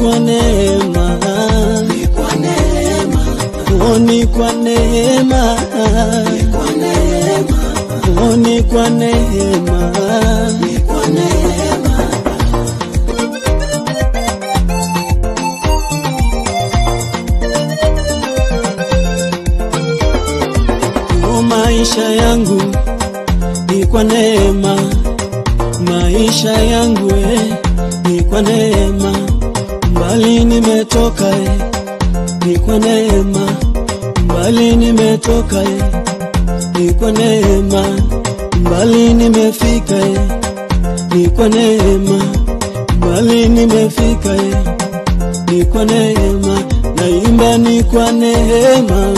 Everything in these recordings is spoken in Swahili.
kwa neema, ni kwa neema, ni kwa neema, ni kwa neema, ni kwa neema, ni kwa neema. Maisha yangu ni kwa neema, maisha yangu ni kwa neema, mbali nimetoka ni kwa neema, mbali nimetoka ni kwa neema, mbali nimefika ni kwa neema, mbali nimefika ni kwa neema, naimba ni kwa neema.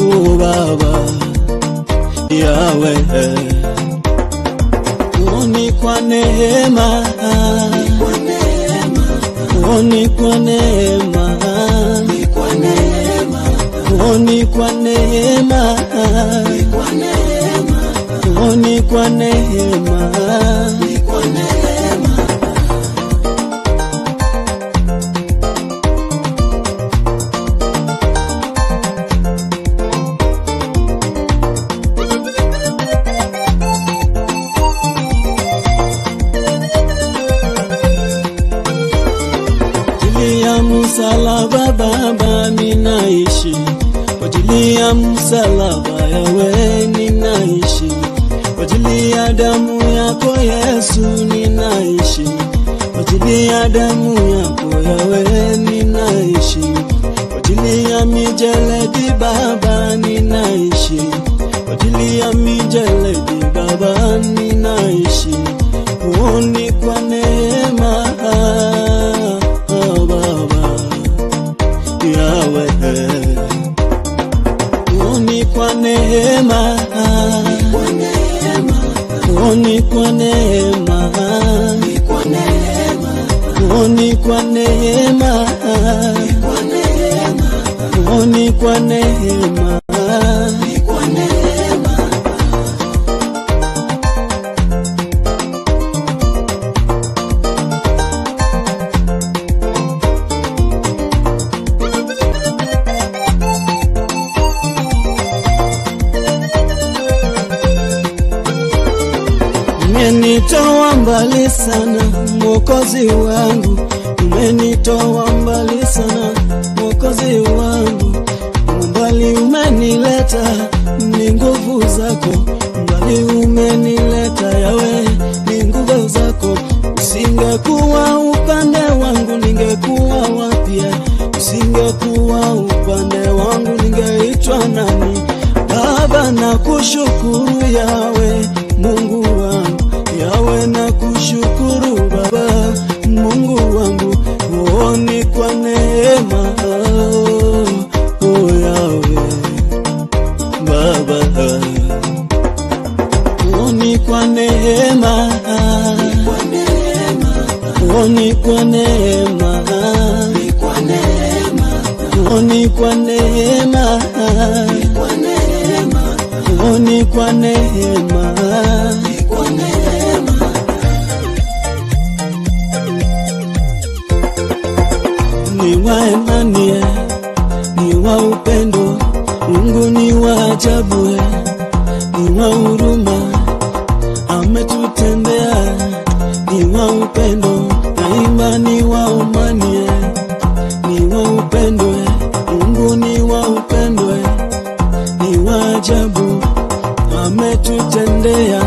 Oh Baba Yahweh, ni kwa neema, Ni kwa neema, ni kwa neema, ni kwa neema, ni kwa neema, ni kwa neema, ni kwa neema, ni kwa neema. Msalaba Baba ninaishi, kwa ajili ya msalaba Yahweh ninaishi, kwa ajili ya damu yako Yesu ninaishi, kwa ajili ya damu yako Yahweh ninaishi, kwa ajili ya mijeledi Baba ninaishi, kwa ajili ya mijeledi Baba ninaishi. Ni kwa neema Yahweh, ni kwa neema, ni kwa neema, Ni kwa neema, ni kwa neema, ni kwa neema, ni kwa neema, ni kwa neema. Umenitoa mbali sana Mwokozi wangu, umenitoa mbali sana Mwokozi wangu, mbali umenileta ni nguvu zako, mbali umenileta Yahweh ni nguvu zako. Usingekuwa upande wangu ningekuwa wapi? Usingekuwa upande wangu ningeitwa nani? Baba nakushukuru Yahweh Mungu wangu, Yahweh nakushukuru Baba Mungu wangu. Ni kwa neema, Yahweh Baba, ni kwa neema, ni kwa neema, Ni kwa neema, ni kwa neema, ni kwa neema, ni kwa neema, ni kwa neema. ni wa imani, ni wa upendo, Mungu ni wa ajabu, ni wa huruma, ametutendea, ni wa upendo, na imani wa amani, ni wa upendo, Mungu ni wa upendo, ni wa ajabu, ametutendea,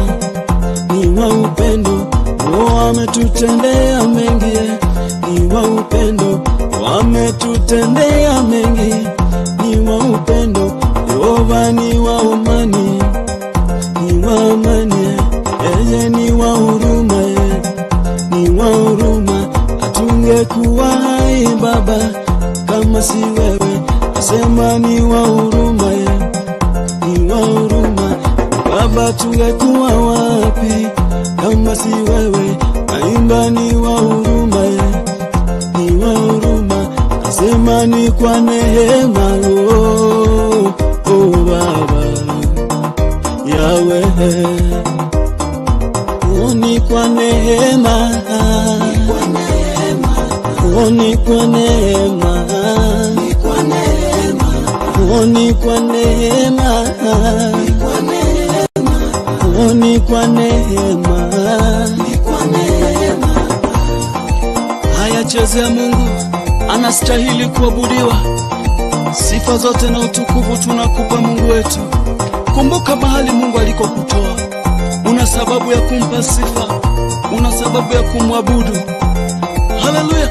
ni wa upendo, ametutendea mengi, ni wa upendo, ametutendea mengi, ni wa upendo, Yehova ni wa amani, ni wa amani, yeye ni wa huruma, ni wa huruma. Hatungekuwa hai Baba kama si wewe, asema ni wa huruma, ni wa huruma. Baba tungekuwa wapi kama si wewe? Naimba ni wa huruma, ni wa huruma, asema ni kwa neema. Baba Yahweh, ni kwa neema, Oh, ni kwa neema, ni kwa neema, oh, ni kwa neema, ni kwa neema, oh, ni kwa neema, ni kwa neema. Haya, chezea Mungu, anastahili kuabudiwa. Sifa zote na utukufu tunakupa Mungu wetu. Kumbuka mahali Mungu alikokutoa. Una sababu ya kumpa sifa, una sababu ya kumwabudu. Haleluya.